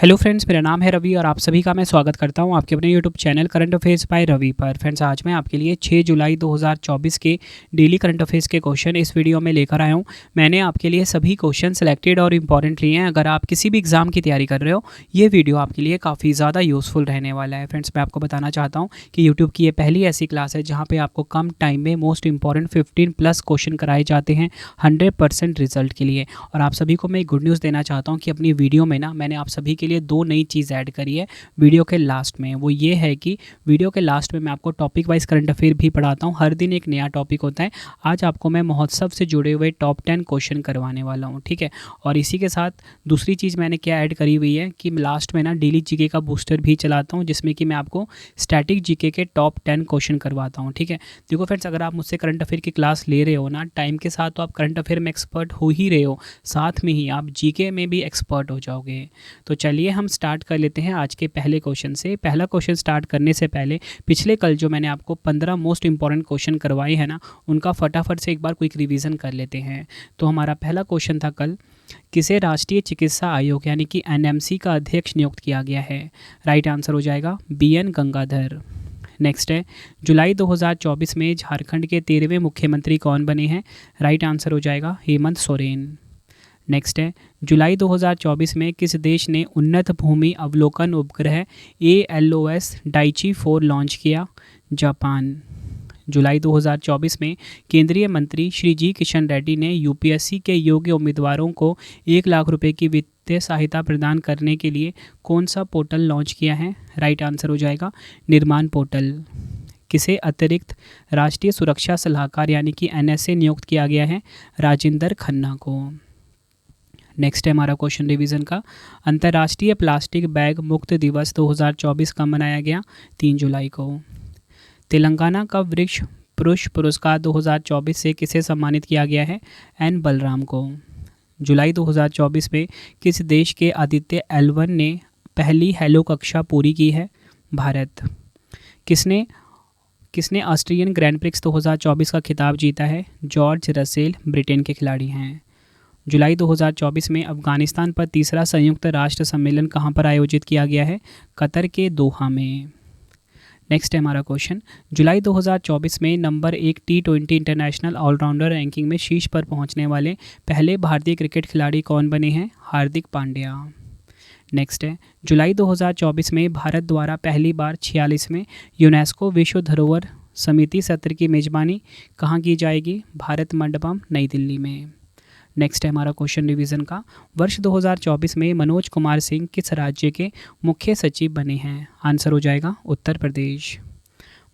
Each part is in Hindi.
हेलो फ्रेंड्स, मेरा नाम है रवि और आप सभी का मैं स्वागत करता हूं आपके अपने YouTube channel current affairs by Ravi पर। फ्रेंड्स, आज मैं आपके लिए 6 जुलाई 2024 के डेली करंट अफेयर्स के क्वेश्चन इस वीडियो में लेकर आया हूं। मैंने आपके लिए सभी क्वेश्चन सेलेक्टेड और इंपॉर्टेंट लिए हैं। अगर आप किसी भी एग्जाम की तैयारी कर रहे हो, ये वीडियो आपके लिए काफ़ी ज़्यादा यूज़फुल रहने वाला है। फ्रेंड्स, मैं आपको बताना चाहता हूँ कि यूट्यूब की ये पहली ऐसी क्लास है जहाँ पर आपको कम टाइम में मोस्ट इंपॉर्टेंट 15+ क्वेश्चन कराए जाते हैं 100% रिजल्ट के लिए। और आप सभी को मैं एक गुड न्यूज़ देना चाहता हूँ कि अपनी वीडियो में ना मैंने आप सभी के लिए 2 नई चीज़ ऐड करी है वीडियो के लास्ट में। वो ये है कि वीडियो के लास्ट में मैं आपको टॉपिक वाइज करंट अफेयर भी पढ़ाता हूँ। हर दिन एक नया टॉपिक होता है। आज आपको मैं महोत्सव से जुड़े हुए टॉप 10 क्वेश्चन करवाने वाला हूँ, ठीक है। और इसी के साथ दूसरी चीज़ मैंने क्या ऐड करी हुई है कि लास्ट में ना डेली जीके का बूस्टर भी चलाता हूँ, जिसमें कि मैं आपको स्टैटिक जीके के टॉप 10 क्वेश्चन करवाता हूँ, ठीक है। देखो फ्रेंड्स, अगर आप मुझसे करंट अफेयर की क्लास ले रहे हो ना टाइम के साथ, तो आप करंट अफेयर में एक्सपर्ट हो ही रहे हो, साथ में ही आप जीके में भी एक्सपर्ट हो जाओगे। तो चलिए हम स्टार्ट कर लेते हैं आज के पहले क्वेश्चन से। पहला क्वेश्चन स्टार्ट करने से पहले पिछले कल जो मैंने आपको 15 मोस्ट इंपॉर्टेंट क्वेश्चन करवाए हैं ना, उनका फटाफट से एक बार क्विक रिवीजन कर लेते हैं। तो हमारा पहला क्वेश्चन था कल, किसे राष्ट्रीय चिकित्सा आयोग यानी कि एनएमसी का अध्यक्ष नियुक्त किया गया है? राइट आंसर हो जाएगा BN गंगाधर। नेक्स्ट है, जुलाई 2024 में झारखंड के 13वें मुख्यमंत्री कौन बने हैं? राइट आंसर हो जाएगा हेमंत सोरेन। नेक्स्ट है, जुलाई 2024 में किस देश ने उन्नत भूमि अवलोकन उपग्रह ALOS डाइची 4 लॉन्च किया? जापान। जुलाई 2024 में केंद्रीय मंत्री श्री जी किशन रेड्डी ने यूपीएससी के योग्य उम्मीदवारों को 1 लाख रुपए की वित्तीय सहायता प्रदान करने के लिए कौन सा पोर्टल लॉन्च किया है? राइट आंसर हो जाएगा निर्माण पोर्टल। किसे अतिरिक्त राष्ट्रीय सुरक्षा सलाहकार यानी कि NSA नियुक्त किया गया है? राजेंद्र खन्ना को। नेक्स्ट है हमारा क्वेश्चन रिवीजन का, अंतर्राष्ट्रीय प्लास्टिक बैग मुक्त दिवस 2024 कब मनाया गया? 3 जुलाई को। तेलंगाना का वृक्ष पुरुष पुरस्कार 2024 से किसे सम्मानित किया गया है? N बलराम को। जुलाई 2024 में किस देश के आदित्य L1 ने पहली हेलो कक्षा पूरी की है? भारत। किसने ऑस्ट्रेलियन ग्रैंड प्रिक्स 2024 का खिताब जीता है? जॉर्ज रसेल ब्रिटेन के खिलाड़ी हैं। जुलाई 2024 में अफगानिस्तान पर तीसरा संयुक्त राष्ट्र सम्मेलन कहाँ पर आयोजित किया गया है? कतर के दोहा में। नेक्स्ट है हमारा क्वेश्चन, जुलाई 2024 में number 1 T20 international allrounder ranking में शीर्ष पर पहुंचने वाले पहले भारतीय क्रिकेट खिलाड़ी कौन बने हैं? हार्दिक पांड्या। नेक्स्ट है, जुलाई 2024 में भारत द्वारा पहली बार 46वें यूनेस्को विश्व धरोहर समिति सत्र की मेजबानी कहाँ की जाएगी? भारत मंडपम, नई दिल्ली में। नेक्स्ट है हमारा क्वेश्चन रिवीजन का, वर्ष 2024 में मनोज कुमार सिंह किस राज्य के मुख्य सचिव बने हैं? आंसर हो जाएगा उत्तर प्रदेश।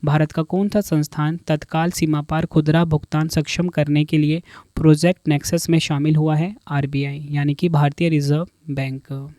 भारत का कौन सा संस्थान तत्काल सीमा पार खुदरा भुगतान सक्षम करने के लिए प्रोजेक्ट नेक्सस में शामिल हुआ है? RBI यानी कि भारतीय रिजर्व बैंक।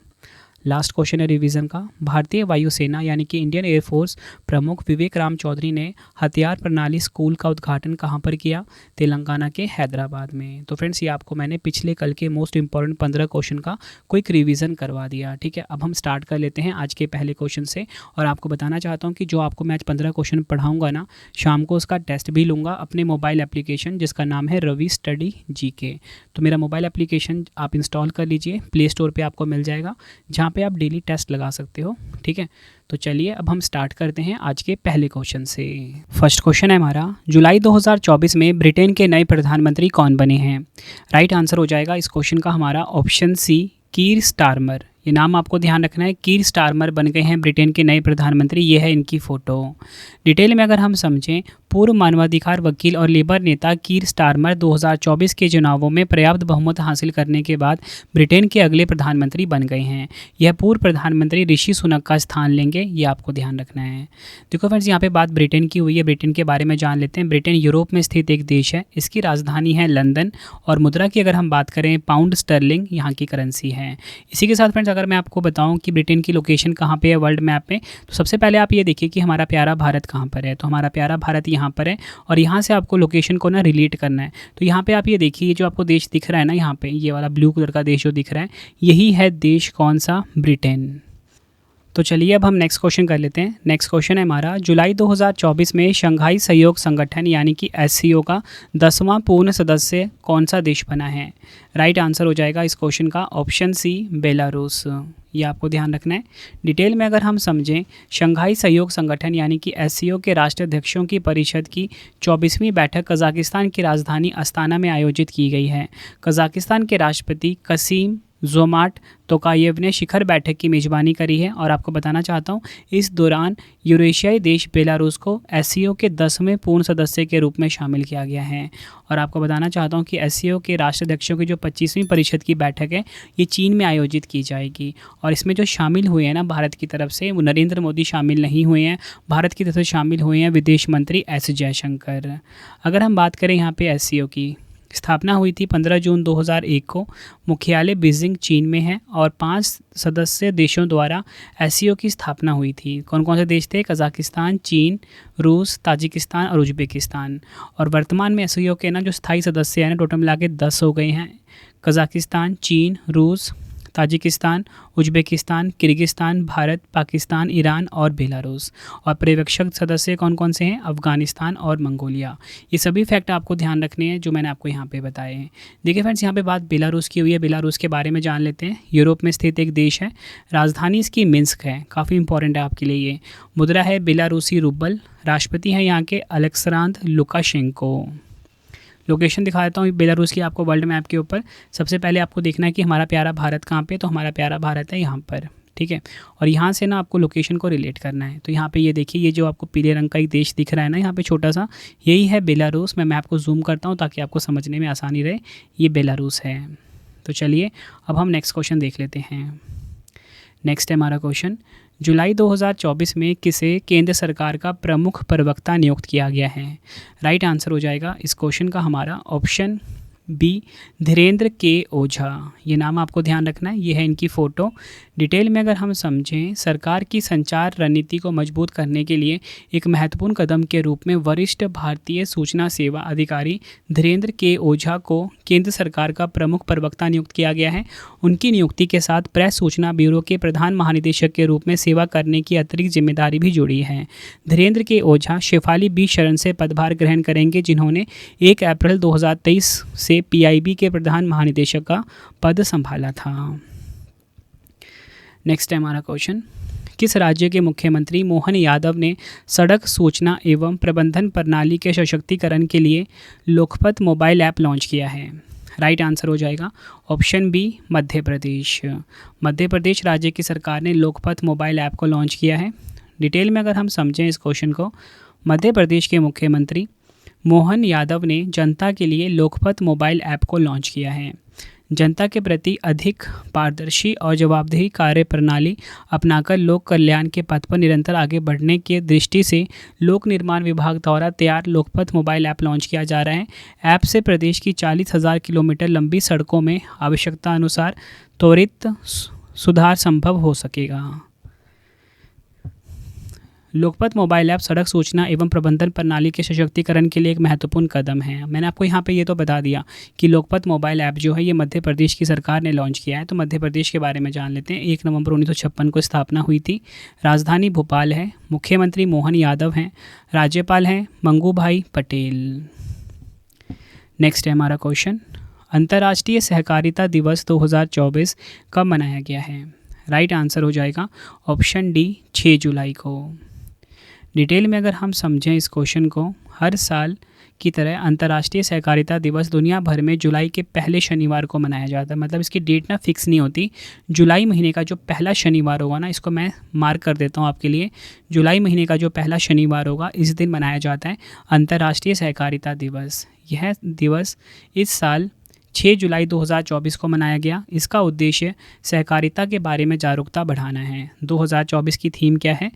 लास्ट क्वेश्चन है रिवीजन का, भारतीय वायुसेना यानी कि इंडियन एयरफोर्स प्रमुख विवेक राम चौधरी ने हथियार प्रणाली स्कूल का उद्घाटन कहाँ पर किया? तेलंगाना के हैदराबाद में। तो फ्रेंड्स, ये आपको मैंने पिछले कल के मोस्ट इंपॉर्टेंट 15 क्वेश्चन का क्विक रिवीजन करवा दिया, ठीक है। अब हम स्टार्ट कर लेते हैं आज के पहले क्वेश्चन से। और आपको बताना चाहता हूँ कि जो आपको मैं आज 15 क्वेश्चन पढ़ाऊँगा ना, शाम को उसका टेस्ट भी लूँगा अपने मोबाइल एप्लीकेशन जिसका नाम है रवि स्टडी GK। तो मेरा मोबाइल एप्लीकेशन आप इंस्टॉल कर लीजिए, प्ले स्टोर पर आपको मिल जाएगा, जहाँ पे आप डेली टेस्ट लगा सकते हो, ठीक है। तो चलिए अब हम स्टार्ट करते हैं आज के पहले क्वेश्चन से। फर्स्ट क्वेश्चन है हमारा, जुलाई 2024 में ब्रिटेन के नए प्रधानमंत्री कौन बने हैं? राइट आंसर हो जाएगा इस क्वेश्चन का हमारा ऑप्शन C, कीर स्टारमर। ये नाम आपको ध्यान रखना है, कीर स्टारमर बन गए हैं ब्रिटेन के नए प्रधानमंत्री। ये है इनकी फ़ोटो। डिटेल में अगर हम समझें, पूर्व मानवाधिकार वकील और लेबर नेता कीर स्टारमर 2024 के चुनावों में पर्याप्त बहुमत हासिल करने के बाद ब्रिटेन के अगले प्रधानमंत्री बन गए हैं। यह पूर्व प्रधानमंत्री ऋषि सुनक का स्थान लेंगे, ये आपको ध्यान रखना है। देखो फ्रेंड्स, यहाँ पे बात ब्रिटेन की हुई है, ब्रिटेन के बारे में जान लेते हैं। ब्रिटेन यूरोप में स्थित एक देश है, इसकी राजधानी है लंदन और मुद्रा की अगर हम बात करें पाउंड स्टर्लिंग यहाँ की करेंसी है। इसी के साथ फ्रेंड्स, अगर मैं आपको बताऊं कि ब्रिटेन की लोकेशन कहाँ पे है वर्ल्ड मैप में, तो सबसे पहले आप ये देखिए कि हमारा प्यारा भारत कहाँ पर है। तो हमारा प्यारा भारत यहाँ पर है और यहाँ से आपको लोकेशन को ना रिलेट करना है। तो यहाँ पे आप ये देखिए, ये जो आपको देश दिख रहा है ना, यहाँ पे ये वाला ब्लू कलर का देश जो दिख रहा है, यही है देश कौन सा? ब्रिटेन। तो चलिए अब हम नेक्स्ट क्वेश्चन कर लेते हैं। नेक्स्ट क्वेश्चन है हमारा, जुलाई 2024 में शंघाई सहयोग संगठन यानी कि SCO का 10वां पूर्ण सदस्य कौन सा देश बना है? राइट आंसर हो जाएगा इस क्वेश्चन का ऑप्शन C, बेलारूस। ये आपको ध्यान रखना है। डिटेल में अगर हम समझें, शंघाई सहयोग संगठन यानी कि एससीओ के राष्ट्राध्यक्षों की परिषद की 24वीं बैठक कजाकिस्तान की राजधानी अस्ताना में आयोजित की गई है। कजाकिस्तान के राष्ट्रपति कसीम जोमार्ट तोकायेव ने शिखर बैठक की मेज़बानी करी है। और आपको बताना चाहता हूँ, इस दौरान यूरेशियाई देश बेलारूस को एससीओ के 10वें पूर्ण सदस्य के रूप में शामिल किया गया है। और आपको बताना चाहता हूँ कि एससीओ के राष्ट्राध्यक्षों की जो 25वीं परिषद की बैठक है, ये चीन में आयोजित की जाएगी। और इसमें जो शामिल हुए हैं ना भारत की तरफ से, वो नरेंद्र मोदी शामिल नहीं हुए हैं, भारत की तरफ से शामिल हुए हैं विदेश मंत्री एस जयशंकर। अगर हम बात करें यहाँ पे एससीओ की, स्थापना हुई थी 15 जून 2001 को। मुख्यालय बीजिंग चीन में है और 5 सदस्य देशों द्वारा एससीओ की स्थापना हुई थी। कौन कौन से देश थे? कजाकिस्तान, चीन, रूस, ताजिकिस्तान और उज्बेकिस्तान। और वर्तमान में एससीओ के ना जो स्थायी सदस्य हैं ना, टोटल मिला के 10 हो गए हैं। कजाकिस्तान, चीन, रूस, Tajikistan, Uzbekistan, Kyrgyzstan, Bharat, Pakistan, Iran और बेलारूस। और पर्यवेक्षक सदस्य कौन कौन से हैं? अफगानिस्तान और मंगोलिया। ये सभी फैक्ट आपको ध्यान रखने हैं जो मैंने आपको यहाँ पे बताए हैं। देखिए फ्रेंड्स, यहाँ पे बात बेलारूस की हुई है। बेलारूस के बारे में जान लेते हैं। यूरोप में स्थित एक देश है, राजधानी इसकी मिन्स्क है। काफ़ी इंपॉर्टेंट है आपके लिए ये। मुद्रा है बेलारूसी रूबल। राष्ट्रपति हैं यहाँ के अलेक्सांद्र लुकाशेंको। लोकेशन दिखा देता हूँ बेलारूस की आपको वर्ल्ड मैप के ऊपर। सबसे पहले आपको देखना है कि हमारा प्यारा भारत कहाँ पे, तो हमारा प्यारा भारत है यहाँ पर, ठीक है। और यहाँ से ना आपको लोकेशन को रिलेट करना है। तो यहाँ पे ये देखिए, ये जो आपको पीले रंग का एक देश दिख रहा है ना यहाँ पे छोटा सा, यही है बेलारूस। मैं मैप को जूम करता हूँ ताकि आपको समझने में आसानी रहे। ये बेलारूस है। तो चलिए अब हम नेक्स्ट क्वेश्चन देख लेते हैं। नेक्स्ट है हमारा क्वेश्चन, जुलाई 2024 में किसे केंद्र सरकार का प्रमुख प्रवक्ता नियुक्त किया गया है? राइट आंसर हो जाएगा इस क्वेश्चन का हमारा ऑप्शन बी, धीरेन्द्र के ओझा। ये नाम आपको ध्यान रखना है। ये है इनकी फ़ोटो। डिटेल में अगर हम समझें, सरकार की संचार रणनीति को मजबूत करने के लिए एक महत्वपूर्ण कदम के रूप में वरिष्ठ भारतीय सूचना सेवा अधिकारी धीरेन्द्र के ओझा को केंद्र सरकार का प्रमुख प्रवक्ता नियुक्त किया गया है। उनकी नियुक्ति के साथ प्रेस सूचना ब्यूरो के प्रधान महानिदेशक के रूप में सेवा करने की अतिरिक्त जिम्मेदारी भी जुड़ी है। धीरेन्द्र के ओझा शेफाली बी शरण से पदभार ग्रहण करेंगे, जिन्होंने 1 अप्रैल 2023 से पीआईबी के प्रधान महानिदेशक का पद संभाला था। नेक्स्ट है हमारा क्वेश्चन, किस राज्य के मुख्यमंत्री मोहन यादव ने सड़क सूचना एवं प्रबंधन प्रणाली के सशक्तिकरण के लिए लोकपथ मोबाइल ऐप लॉन्च किया है? राइट आंसर हो जाएगा ऑप्शन बी, मध्य प्रदेश। मध्य प्रदेश राज्य की सरकार ने लोकपथ मोबाइल ऐप को लॉन्च किया है। डिटेल में अगर हम समझें इस क्वेश्चन को, मध्य प्रदेश के मुख्यमंत्री मोहन यादव ने जनता के लिए लोकपथ मोबाइल ऐप को लॉन्च किया है। जनता के प्रति अधिक पारदर्शी और जवाबदेही कार्य प्रणाली अपनाकर लोक कल्याण के पथ पर निरंतर आगे बढ़ने की दृष्टि से लोक निर्माण विभाग द्वारा तैयार लोकपथ मोबाइल ऐप लॉन्च किया जा रहा है। ऐप से प्रदेश की 40,000 किलोमीटर लंबी सड़कों में आवश्यकता अनुसार त्वरित सुधार संभव हो सकेगा। लोकपथ मोबाइल ऐप सड़क सूचना एवं प्रबंधन प्रणाली के सशक्तिकरण के लिए एक महत्वपूर्ण कदम है। मैंने आपको यहाँ पे ये तो बता दिया कि लोकपथ मोबाइल ऐप जो है ये मध्य प्रदेश की सरकार ने लॉन्च किया है। तो मध्य प्रदेश के बारे में जान लेते हैं। 1 नवंबर 1956 को स्थापना हुई थी। राजधानी भोपाल है। मुख्यमंत्री मोहन यादव हैं। राज्यपाल हैं मंगू भाई पटेल। नेक्स्ट है हमारा क्वेश्चन, अंतर्राष्ट्रीय सहकारिता दिवस 2024 कब मनाया गया है? राइट आंसर हो जाएगा ऑप्शन डी, 6 जुलाई को। डिटेल में अगर हम समझें इस क्वेश्चन को, हर साल की तरह अंतर्राष्ट्रीय सहकारिता दिवस दुनिया भर में जुलाई के पहले शनिवार को मनाया जाता है। मतलब इसकी डेट ना फिक्स नहीं होती। जुलाई महीने का जो पहला शनिवार होगा ना, इसको मैं मार्क कर देता हूँ आपके लिए। जुलाई महीने का जो पहला शनिवार होगा, इस दिन मनाया जाता है अंतर्राष्ट्रीय सहकारिता दिवस। यह दिवस इस साल 6 जुलाई 2024 को मनाया गया। इसका उद्देश्य सहकारिता के बारे में जागरूकता बढ़ाना है। 2024 की थीम क्या है?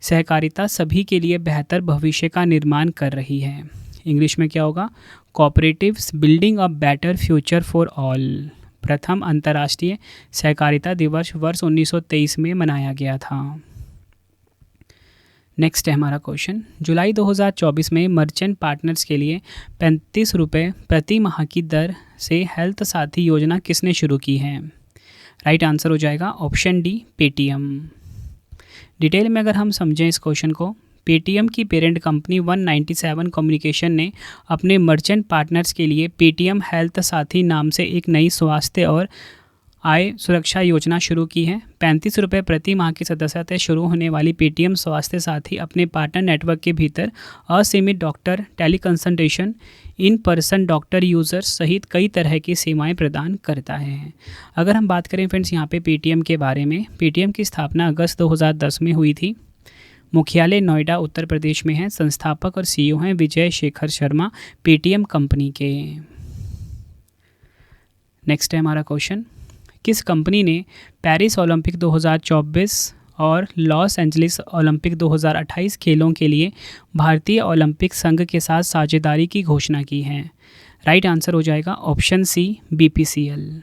सहकारिता सभी के लिए बेहतर भविष्य का निर्माण कर रही है। इंग्लिश में क्या होगा? Cooperatives building a better future for all. प्रथम अंतर्राष्ट्रीय सहकारिता दिवस वर्ष 1923 में मनाया गया था। नेक्स्ट है हमारा क्वेश्चन, जुलाई 2024 में मर्चेंट पार्टनर्स के लिए 35 रुपये प्रति माह की दर से हेल्थ साथी योजना किसने शुरू की है? राइट आंसर हो जाएगा ऑप्शन डी, पेटीएम। डिटेल में अगर हम समझें इस क्वेश्चन को, पेटीएम की पेरेंट कंपनी 197 कम्युनिकेशन ने अपने मर्चेंट पार्टनर्स के लिए पेटीएम हेल्थ साथी नाम से एक नई स्वास्थ्य और आय सुरक्षा योजना शुरू की है। 35 रुपये प्रति माह की सदस्यता शुरू होने वाली पेटीएम स्वास्थ्य साथी अपने पार्टनर नेटवर्क के भीतर असीमित doctor teleconsultation, in person doctor users सहित कई तरह की सेवाएं प्रदान करता है। अगर हम बात करें फ्रेंड्स यहाँ पे पेटीएम के बारे में, पेटीएम की स्थापना अगस्त 2010 में हुई थी। मुख्यालय नोएडा उत्तर प्रदेश में है। संस्थापक और सीईओ हैं विजय शेखर शर्मा पेटीएम कंपनी के। नेक्स्ट है हमारा क्वेश्चन, किस कंपनी ने पेरिस ओलंपिक 2024 और लॉस एंजलिस ओलंपिक 2028 खेलों के लिए भारतीय ओलंपिक संघ के साथ साझेदारी की घोषणा की है? राइट आंसर हो जाएगा ऑप्शन सी BPCL।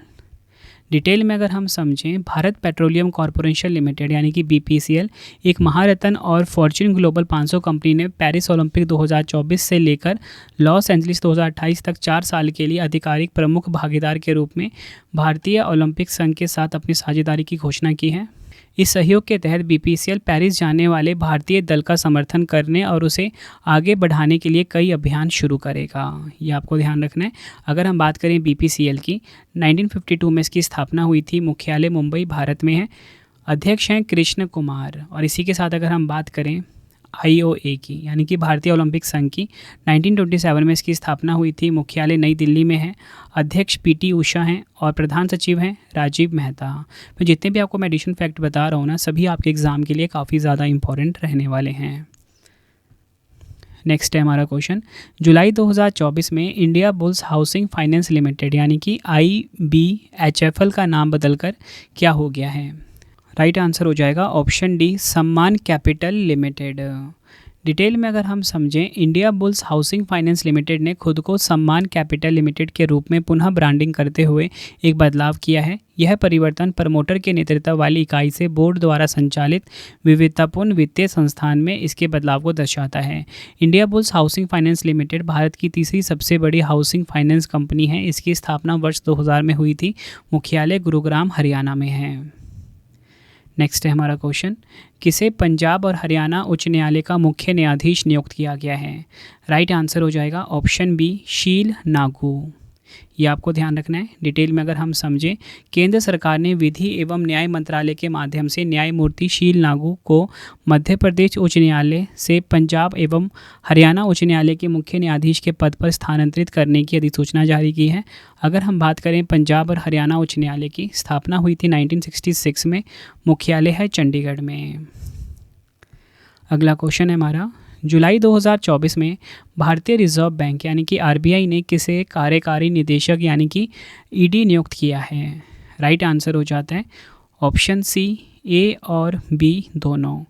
डिटेल में अगर हम समझें, भारत पेट्रोलियम कॉरपोरेशन लिमिटेड यानी कि BPCL एक महारत्न और फॉर्च्यून ग्लोबल 500 कंपनी ने पेरिस ओलंपिक 2024 से लेकर लॉस एंजलिस 2028 तक 4 साल के लिए आधिकारिक प्रमुख भागीदार के रूप में भारतीय ओलंपिक संघ के साथ अपनी साझेदारी की घोषणा की है। इस सहयोग के तहत BPCL पेरिस जाने वाले भारतीय दल का समर्थन करने और उसे आगे बढ़ाने के लिए कई अभियान शुरू करेगा। ये आपको ध्यान रखना है। अगर हम बात करें BPCL की, 1952 में इसकी स्थापना हुई थी। मुख्यालय मुंबई भारत में है। अध्यक्ष हैं कृष्ण कुमार। और इसी के साथ अगर हम बात करें IOA की यानी कि भारतीय ओलंपिक संघ की, 1927 में इसकी स्थापना हुई थी। मुख्यालय नई दिल्ली में है। अध्यक्ष PT उषा हैं और प्रधान सचिव हैं राजीव मेहता। तो जितने भी आपको मैं एडिशन फैक्ट बता रहा हूँ ना, सभी आपके एग्ज़ाम के लिए काफ़ी ज़्यादा इंपॉर्टेंट रहने वाले हैं। नेक्स्ट है हमारा क्वेश्चन, जुलाई 2024 में India bulls housing finance limited यानी कि IBHFL का नाम बदलकर क्या हो गया है? राइट आंसर हो जाएगा ऑप्शन डी सम्मान कैपिटल लिमिटेड। डिटेल में अगर हम समझें, India bulls housing finance limited ने खुद को सम्मान कैपिटल लिमिटेड के रूप में पुनः ब्रांडिंग करते हुए एक बदलाव किया है। यह परिवर्तन प्रमोटर के नेतृत्व वाली इकाई से बोर्ड द्वारा संचालित विविधतापूर्ण वित्तीय संस्थान में इसके बदलाव को दर्शाता है। India bulls housing finance limited Bharat की तीसरी सबसे बड़ी हाउसिंग फाइनेंस कंपनी है। इसकी स्थापना वर्ष 2000 में हुई थी। मुख्यालय गुरुग्राम हरियाणा में है। नेक्स्ट है हमारा क्वेश्चन, किसे पंजाब और हरियाणा उच्च न्यायालय का मुख्य न्यायाधीश नियुक्त किया गया है? राइट आंसर हो जाएगा ऑप्शन बी शील नागू। ये आपको ध्यान रखना है। डिटेल में अगर हम समझें, केंद्र सरकार ने विधि एवं न्याय मंत्रालय के माध्यम से न्यायमूर्ति शील नागू को मध्य प्रदेश उच्च न्यायालय से पंजाब एवं हरियाणा उच्च न्यायालय के मुख्य न्यायाधीश के पद पर स्थानांतरित करने की अधिसूचना जारी की है। अगर हम बात करें पंजाब और हरियाणा उच्च न्यायालय की, स्थापना हुई थी 1966 में। मुख्यालय है चंडीगढ़ में। अगला क्वेश्चन है हमारा, जुलाई 2024 में भारतीय रिजर्व बैंक यानी कि RBI ने किसे कार्यकारी निदेशक यानी कि ED नियुक्त किया है? राइट आंसर हो जाता है ऑप्शन सी A और B दोनों।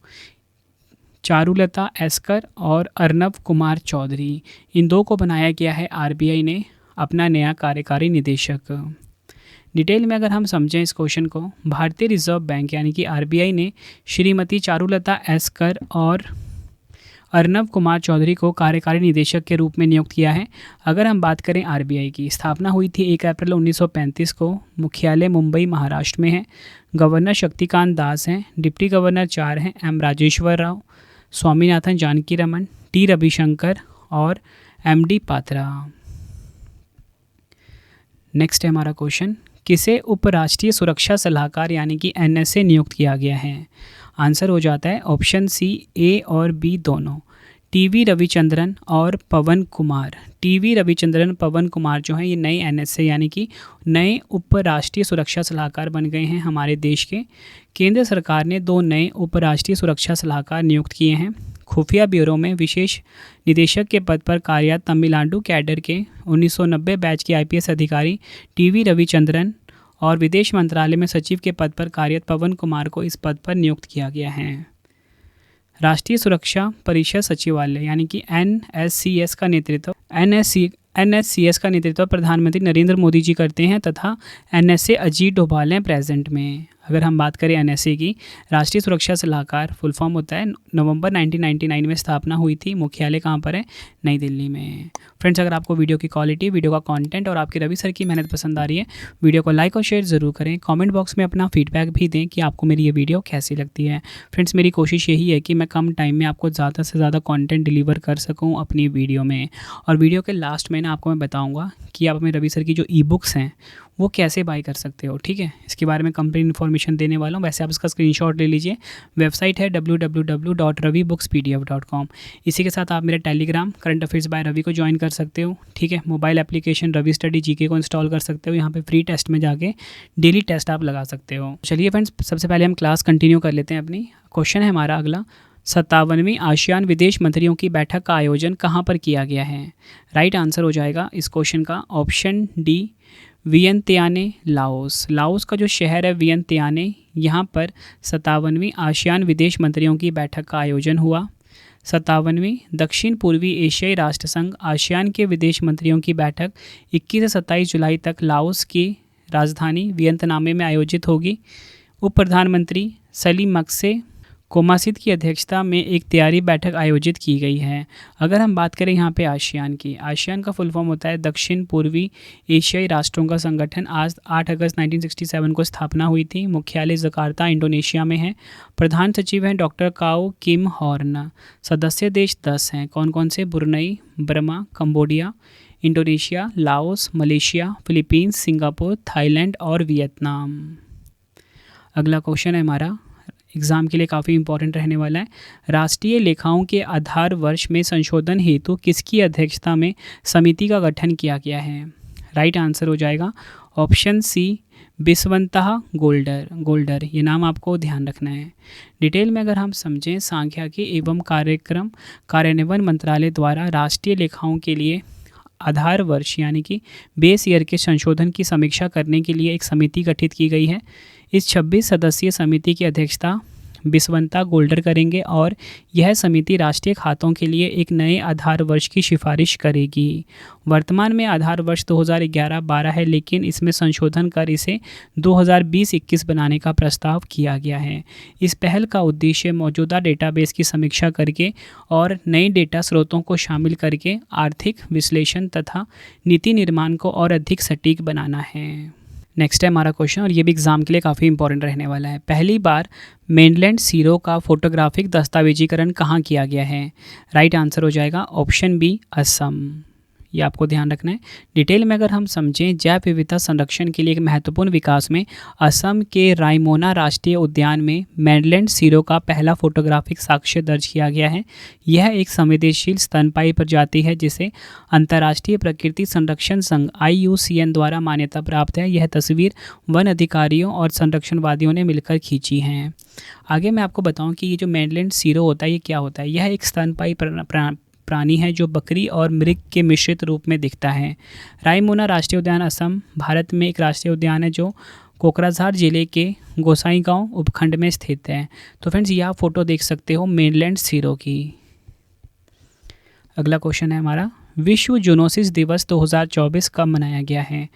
चारुलता एस्कर और अर्नब कुमार चौधरी, इन दो को बनाया गया है RBI ने अपना नया कार्यकारी निदेशक। डिटेल में अगर हम समझें इस क्वेश्चन को, भारतीय रिजर्व बैंक यानी कि RBI ने श्रीमती चारुलता एस्कर और अर्नब कुमार चौधरी को कार्यकारी निदेशक के रूप में नियुक्त किया है। अगर हम बात करें RBI की, स्थापना हुई थी 1 अप्रैल 1935 को। मुख्यालय मुंबई महाराष्ट्र में है। गवर्नर शक्तिकांत दास हैं। डिप्टी गवर्नर 4 हैं, M राजेश्वर राव, स्वामीनाथन जानकी रमन, T रविशंकर और MD पात्रा। नेक्स्ट है हमारा क्वेश्चन, किसे उपराष्ट्रीय सुरक्षा सलाहकार यानी कि NSA नियुक्त किया गया है? आंसर हो जाता है ऑप्शन सी A और B दोनों। TV रविचंद्रन और पवन कुमार। TV रविचंद्रन, पवन कुमार जो हैं, ये नए NSA यानी कि नए उपराष्ट्रीय सुरक्षा सलाहकार बन गए हैं हमारे देश के। केंद्र सरकार ने 2 नए उपराष्ट्रीय सुरक्षा सलाहकार नियुक्त किए हैं। खुफिया ब्यूरो में विशेष निदेशक के पद पर कार्यरत तमिलनाडु कैडर के 1990 बैच के IPS अधिकारी TV रविचंद्रन और विदेश मंत्रालय में सचिव के पद पर कार्यरत पवन कुमार को इस पद पर नियुक्त किया गया है। राष्ट्रीय सुरक्षा परिषद सचिवालय यानी कि NSCS का नेतृत्व प्रधानमंत्री नरेंद्र मोदी जी करते हैं तथा NSA अजीत डोभाल हैं प्रेजेंट में। अगर हम बात करें NSA की, राष्ट्रीय सुरक्षा सलाहकार फुल फॉर्म होता है। नवंबर 1999 में स्थापना हुई थी। मुख्यालय कहाँ पर है? नई दिल्ली में। फ्रेंड्स, अगर आपको वीडियो की क्वालिटी, वीडियो का कंटेंट और आपकी रवि सर की मेहनत पसंद आ रही है, वीडियो को लाइक और शेयर ज़रूर करें। कमेंट बॉक्स में अपना फीडबैक भी दें कि आपको मेरी ये वीडियो कैसी लगती है। फ्रेंड्स, मेरी कोशिश यही है कि मैं कम टाइम में आपको ज़्यादा से ज़्यादा कंटेंट डिलीवर कर सकूँ अपनी वीडियो में। और वीडियो के लास्ट में ना आपको मैं बताऊँगा कि आप अपने रवि सर की जो ई बुक्स हैं वो कैसे बाई कर सकते हो, ठीक है। इसके बारे में कंप्लीट इन्फॉर्मेशन देने वाला हूँ। वैसे आप इसका स्क्रीनशॉट ले लीजिए। वेबसाइट है www.ravibookspdf.com। इसी के साथ आप मेरे Telegram current affairs by Ravi को ज्वाइन कर सकते हो, ठीक है। Mobile application Ravi study GK को इंस्टॉल कर सकते हो। यहाँ पे फ्री टेस्ट में जाके डेली टेस्ट आप लगा सकते हो। चलिए फ्रेंड्स, सबसे पहले हम क्लास कंटिन्यू कर लेते हैं अपनी। क्वेश्चन है हमारा अगला, 57वीं आसियान विदेश मंत्रियों की बैठक का आयोजन कहाँ पर किया गया है। राइट आंसर हो जाएगा इस क्वेश्चन का ऑप्शन डी, वियंतियाने, लाओस। लाओस का जो शहर है वियंतियाने, यहाँ पर 57वीं आसियान विदेश मंत्रियों की बैठक का आयोजन हुआ। 57वीं दक्षिण पूर्वी एशियाई राष्ट्र संघ आसियान के विदेश मंत्रियों की बैठक 21 से 27 जुलाई तक लाओस की राजधानी वियंतनामे में आयोजित होगी। उप प्रधानमंत्री सलीम मक्से कोमासित की अध्यक्षता में एक तैयारी बैठक आयोजित की गई है। अगर हम बात करें यहाँ पे आसियान की, आसियान का फुल फॉर्म होता है दक्षिण पूर्वी एशियाई राष्ट्रों का संगठन। आज 8 अगस्त 1967 को स्थापना हुई थी। मुख्यालय जकार्ता इंडोनेशिया में है। प्रधान सचिव हैं डॉक्टर काओ किम हॉर्न। सदस्य देश 10 हैं। कौन कौन से? Brunei, Burma, Cambodia, Indonesia, Laos, Malaysia, Philippines, Singapore, Thailand और वियतनाम। अगला क्वेश्चन है हमारा, एग्ज़ाम के लिए काफ़ी इंपॉर्टेंट रहने वाला है। राष्ट्रीय लेखाओं के आधार वर्ष में संशोधन हेतु किसकी अध्यक्षता में समिति का गठन किया गया है। राइट आंसर हो जाएगा ऑप्शन सी, बिस्वंतः गोल्डर। ये नाम आपको ध्यान रखना है। डिटेल में अगर हम समझें, सांख्यिकी एवं कार्यक्रम कार्यान्वयन मंत्रालय द्वारा राष्ट्रीय लेखाओं के लिए आधार वर्ष यानी कि बेस ईयर के संशोधन की समीक्षा करने के लिए एक समिति गठित की गई है। इस 26 सदस्यीय समिति की अध्यक्षता बिस्वंता गोल्डर करेंगे और यह समिति राष्ट्रीय खातों के लिए एक नए आधार वर्ष की सिफारिश करेगी। वर्तमान में आधार वर्ष 2011-12 है, लेकिन इसमें संशोधन कर इसे 2020-21 बनाने का प्रस्ताव किया गया है। इस पहल का उद्देश्य मौजूदा डेटाबेस की समीक्षा करके और नए डेटा स्रोतों को शामिल करके आर्थिक विश्लेषण तथा नीति निर्माण को और अधिक सटीक बनाना है। नेक्स्ट है हमारा क्वेश्चन, और ये भी एग्जाम के लिए काफ़ी इंपॉर्टेंट रहने वाला है। पहली बार मेनलैंड सीरो का फोटोग्राफिक दस्तावेजीकरण कहाँ किया गया है। राइट आंसर हो जाएगा ऑप्शन बी, असम। ये आपको ध्यान रखना है। डिटेल में अगर हम समझें, जैव विविधता संरक्षण के लिए एक महत्वपूर्ण विकास में असम के रायमोना राष्ट्रीय उद्यान में मेनलैंड सीरो का पहला फोटोग्राफिक साक्ष्य दर्ज किया गया है। यह एक संवेदनशील स्तनपायी प्रजाति है जिसे अंतर्राष्ट्रीय प्रकृति संरक्षण संघ IUCN द्वारा मान्यता प्राप्त है। यह तस्वीर वन अधिकारियों और संरक्षणवादियों ने मिलकर खींची हैं। आगे मैं आपको बताऊं कि ये जो मेनलैंड सीरो होता है ये क्या होता है। यह एक स्तनपायी प्राणी है जो बकरी और मृग के मिश्रित रूप में दिखता है। रायमोना राष्ट्रीय उद्यान असम भारत में एक राष्ट्रीय उद्यान है जो कोकराझार जिले के गोसाईगांव उपखंड में स्थित है। तो फ्रेंड्स, ये आप फोटो देख सकते हो मेनलैंड सीरो की। अगला क्वेश्चन है हमारा, विश्व जूनोसिस दिवस 2024 कब मनाया गया है।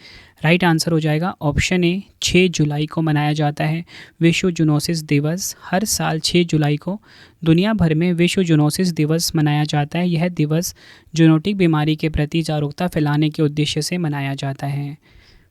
राइट आंसर हो जाएगा ऑप्शन ए, 6 जुलाई को मनाया जाता है। विश्व जूनोसिस दिवस हर साल 6 जुलाई को दुनिया भर में विश्व जूनोसिस दिवस मनाया जाता है। यह दिवस जूनोटिक बीमारी के प्रति जागरूकता फैलाने के उद्देश्य से मनाया जाता है।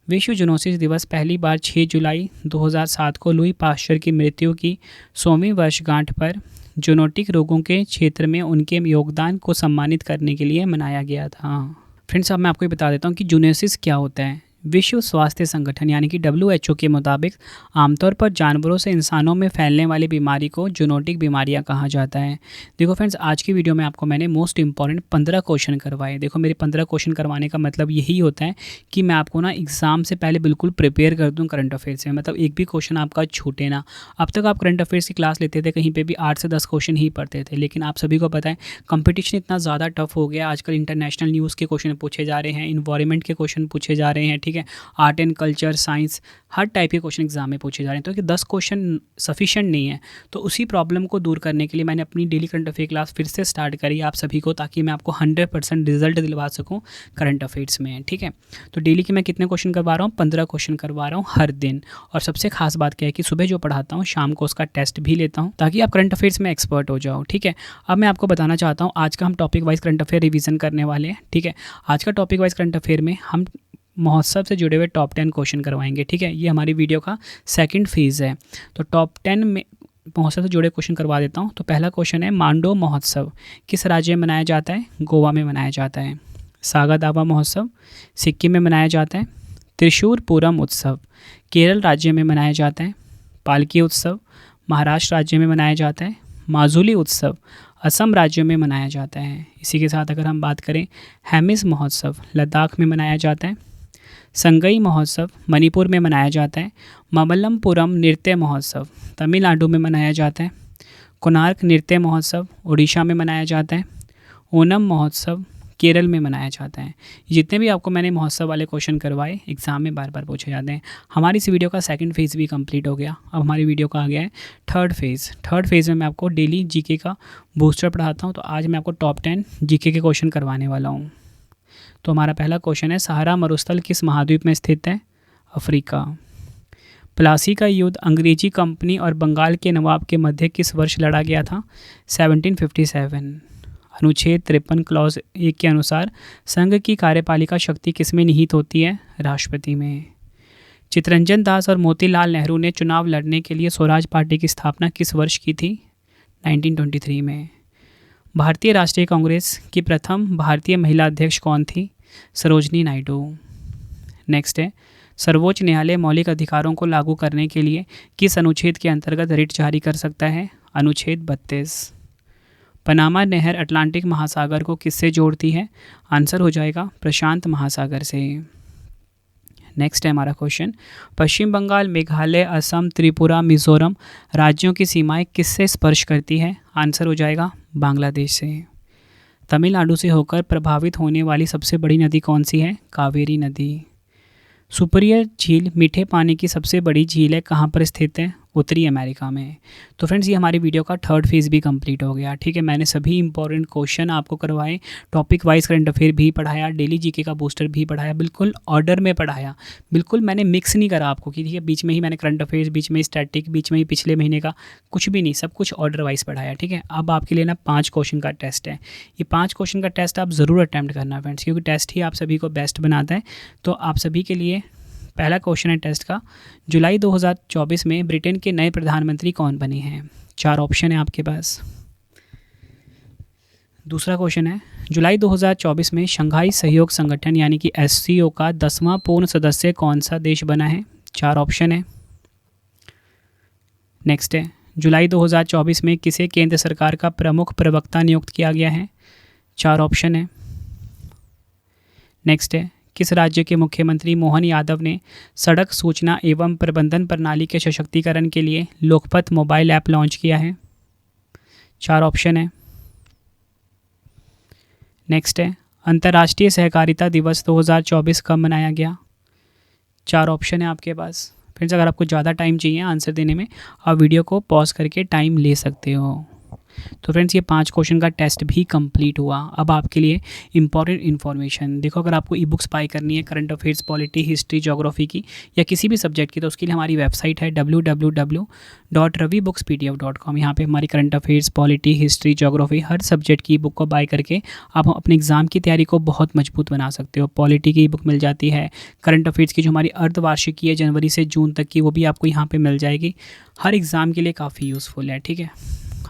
विश्व जूनोसिस दिवस पहली बार 6 जुलाई 2007 को लुई पास्चर की मृत्यु की 100वीं वर्षगांठ पर जूनोटिक रोगों के क्षेत्र में उनके योगदान को सम्मानित करने के लिए मनाया गया था। फ्रेंड्स, अब मैं आपको ये बता देता हूँ कि जूनोसिस क्या होता है। विश्व स्वास्थ्य संगठन यानी कि WHO के मुताबिक आमतौर पर जानवरों से इंसानों में फैलने वाली बीमारी को जूनोटिक बीमारियां कहा जाता है। देखो फ्रेंड्स, आज की वीडियो में आपको मैंने मोस्ट इंपॉर्टेंट 15 क्वेश्चन करवाए। देखो, मेरे 15 क्वेश्चन करवाने का मतलब यही होता है कि मैं आपको ना एग्जाम से पहले बिल्कुल प्रिपेयर कर दूँ करंट अफेयर्स में, मतलब एक भी क्वेश्चन आपका छूटे ना। अब तक आप करंट अफेयर्स की क्लास लेते थे, कहीं पर भी 8 से 10 क्वेश्चन ही पढ़ते थे, लेकिन आप सभी को पता है कंपटीशन इतना ज़्यादा टफ हो गया। आजकल इंटरनेशनल न्यूज़ के क्वेश्चन पूछे जा रहे हैं, इन्वायरमेंट के क्वेश्चन पूछे जा रहे हैं, ठीक है, art and culture, science, her type के क्वेश्चन एग्जाम में पूछे जा रहे हैं। तो कि 10 क्वेश्चन सफिशिएंट नहीं है। तो उसी प्रॉब्लम को दूर करने के लिए मैंने अपनी डेली करंट अफेयर क्लास फिर से स्टार्ट करी आप सभी को, ताकि मैं आपको 100% रिजल्ट दिलवा सकूं करंट अफेयर्स में, ठीक है। तो डेली के मैं कितने क्वेश्चन करवा रहा हूँ? 15 क्वेश्चन करवा रहा हूँ हर दिन। और सबसे खास बात क्या है कि सुबह जो पढ़ाता हूँ शाम को उसका टेस्ट भी लेता हूँ, ताकि आप करंट अफेयर्स में एक्सपर्ट हो जाओ, ठीक है। अब मैं आपको बताना चाहता हूँ, आज का हम topic wise current affair revision करने वाले हैं, ठीक है। आज का टॉपिक वाइज करंट अफेयर में हम महोत्सव से जुड़े हुए टॉप 10 क्वेश्चन करवाएंगे, ठीक है। ये हमारी वीडियो का सेकंड फेज़ है। तो टॉप 10 में महोत्सव से जुड़े क्वेश्चन करवा देता हूँ। तो पहला क्वेश्चन है, मांडो महोत्सव किस राज्य में मनाया जाता है? गोवा में मनाया जाता है। सागा दावा महोत्सव सिक्किम में मनाया जाता है। त्रिशूर पूरम उत्सव केरल राज्य में मनाया जाता है। पालकी उत्सव महाराष्ट्र राज्य में मनाया जाता है। माजुली उत्सव असम राज्य में मनाया जाता है। इसी के साथ अगर हम बात करें हेमिस महोत्सव लद्दाख में मनाया जाता है। संगई महोत्सव मणिपुर में मनाया जाता है। ममल्लपुरम नृत्य महोत्सव तमिलनाडु में मनाया जाता है। कोणार्क नृत्य महोत्सव उड़ीसा में मनाया जाता है। ओणम महोत्सव केरल में मनाया जाता है। जितने भी आपको मैंने महोत्सव वाले क्वेश्चन करवाए एग्जाम में बार बार पूछे जाते हैं। हमारी इस वीडियो का सेकंड फेज़ भी कंप्लीट हो गया। अब हमारी वीडियो का आ गया है थर्ड फेज़ में मैं आपको डेली जीके का बूस्टर पढ़ाता हूँ। तो आज मैं आपको टॉप 10 जीके के क्वेश्चन करवाने वाला हूँ। तो हमारा पहला क्वेश्चन है, सहारा मरुस्थल किस महाद्वीप में स्थित है? अफ्रीका। प्लासी का युद्ध अंग्रेजी कंपनी और बंगाल के नवाब के मध्य किस वर्ष लड़ा गया था? 1757। अनुच्छेद 53 क्लॉज 1 के अनुसार संघ की कार्यपालिका शक्ति किसमें निहित होती है? राष्ट्रपति में। चितरंजन दास और मोतीलाल नेहरू ने चुनाव लड़ने के लिए स्वराज पार्टी की स्थापना किस वर्ष की थी? 1923 में। भारतीय राष्ट्रीय कांग्रेस की प्रथम भारतीय महिला अध्यक्ष कौन थी? सरोजनी नायडू। नेक्स्ट है, सर्वोच्च न्यायालय मौलिक अधिकारों को लागू करने के लिए किस अनुच्छेद के अंतर्गत रिट जारी कर सकता है? अनुच्छेद 32। पनामा नहर अटलांटिक महासागर को किससे जोड़ती है? आंसर हो जाएगा प्रशांत महासागर से। नेक्स्ट है हमारा क्वेश्चन, पश्चिम बंगाल मेघालय असम त्रिपुरा मिजोरम राज्यों की सीमाएं किससे स्पर्श करती है? आंसर हो जाएगा बांग्लादेश से। तमिलनाडु से होकर प्रभावित होने वाली सबसे बड़ी नदी कौन सी है? कावेरी नदी। सुपीरियर झील मीठे पानी की सबसे बड़ी झील है, कहाँ पर स्थित है? उत्तरी अमेरिका में। तो फ्रेंड्स ये हमारी वीडियो का थर्ड फेज़ भी कंप्लीट हो गया। ठीक है, मैंने सभी इंपॉर्टेंट क्वेश्चन आपको करवाए, टॉपिक वाइज करंट अफेयर भी पढ़ाया, डेली जीके का बूस्टर भी पढ़ाया, बिल्कुल ऑर्डर में पढ़ाया। बिल्कुल मैंने मिक्स नहीं करा आपको कि ठीक है बीच में ही मैंने करंट अफेयर्स, बीच में स्टैटिक, बीच में ही पिछले महीने का, कुछ भी नहीं, सब कुछ ऑर्डर वाइज पढ़ाया। ठीक है, अब आपके लिए ना 5 क्वेश्चन का टेस्ट है। ये 5 क्वेश्चन का टेस्ट आप ज़रूर अटैम्प्ट करना फ्रेंड्स, क्योंकि टेस्ट ही आप सभी को बेस्ट बनाता है। तो आप सभी के लिए पहला क्वेश्चन है टेस्ट का, जुलाई 2024 में ब्रिटेन के नए प्रधानमंत्री कौन बने हैं? 4 ऑप्शन है आपके पास। दूसरा क्वेश्चन है, जुलाई 2024 में शंघाई सहयोग संगठन यानी कि SCO का 10वां पूर्ण सदस्य कौन सा देश बना है? 4 ऑप्शन है। नेक्स्ट है, जुलाई 2024 में किसे केंद्र सरकार का प्रमुख प्रवक्ता नियुक्त किया गया है? 4 ऑप्शन है। नेक्स्ट है, किस राज्य के मुख्यमंत्री मोहन यादव ने सड़क सूचना एवं प्रबंधन प्रणाली के सशक्तिकरण के लिए लोकपथ मोबाइल ऐप लॉन्च किया है? 4 ऑप्शन है। नेक्स्ट है, अंतर्राष्ट्रीय सहकारिता दिवस 2024 कब मनाया गया? 4 ऑप्शन है आपके पास। फ्रेंड्स अगर आपको ज़्यादा टाइम चाहिए आंसर देने में, आप वीडियो को पॉज करके टाइम ले सकते हो। तो फ्रेंड्स ये 5 क्वेश्चन का टेस्ट भी कंप्लीट हुआ। अब आपके लिए इंपॉर्टेंट इन्फॉर्मेशन देखो, अगर आपको ई बुक्स बाय करनी है current affairs, polity, history, geography की या किसी भी सब्जेक्ट की, तो उसके लिए हमारी वेबसाइट है www.ravibookspdf.com। यहाँ पे हमारी current affairs, polity, history, geography हर सब्जेक्ट की ई बुक को बाय करके आप अपने एग्जाम की तैयारी को बहुत मजबूत बना सकते हो। पॉलिटी की ई बुक मिल जाती है, करंट अफेयर्स की जो हमारी अर्धवार्षिकी है जनवरी से जून तक की, वो भी आपको यहाँ पर मिल जाएगी। हर एग्ज़ाम के लिए काफ़ी यूज़फुल है। ठीक है,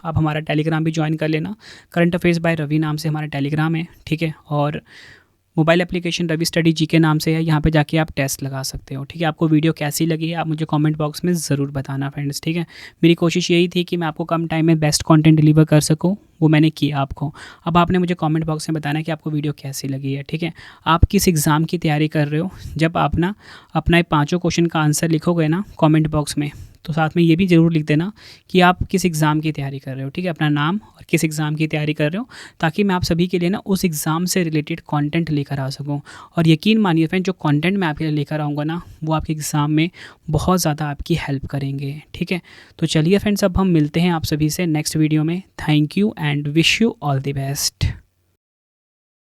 आप हमारा टेलीग्राम भी ज्वाइन कर लेना, करंट अफेयर्स बाय रवि नाम से हमारा टेलीग्राम है। ठीक है, और mobile application Ravi study GK नाम से है, यहाँ पे जाके आप टेस्ट लगा सकते हो। ठीक है, आपको वीडियो कैसी लगी है आप मुझे कमेंट बॉक्स में ज़रूर बताना फ्रेंड्स। ठीक है, मेरी कोशिश यही थी कि मैं आपको कम टाइम में बेस्ट कंटेंट डिलीवर कर सकूँ, वो मैंने किया आपको। अब आपने मुझे कमेंट बॉक्स में बताना कि आपको वीडियो कैसी लगी है। ठीक है, आप किस एग्ज़ाम की तैयारी कर रहे हो, जब आप ना अपना 5 क्वेश्चन का आंसर लिखोगे ना कमेंट बॉक्स में, तो साथ में ये भी ज़रूर लिख देना कि आप किस एग्ज़ाम की तैयारी कर रहे हो। ठीक है, अपना नाम और किस एग्ज़ाम की तैयारी कर रहे हो, ताकि मैं आप सभी के लिए ना उस एग्ज़ाम से रिलेटेड कंटेंट लेकर आ सकूं। और यकीन मानिए फ्रेंड, जो कंटेंट मैं आपके लिए लेकर आऊँगा ना, वो आपके एग्ज़ाम में बहुत ज़्यादा आपकी हेल्प करेंगे। ठीक है, तो चलिए फ्रेंड्स अब हम मिलते हैं आप सभी से नेक्स्ट वीडियो में। Thank you and wish you all the best.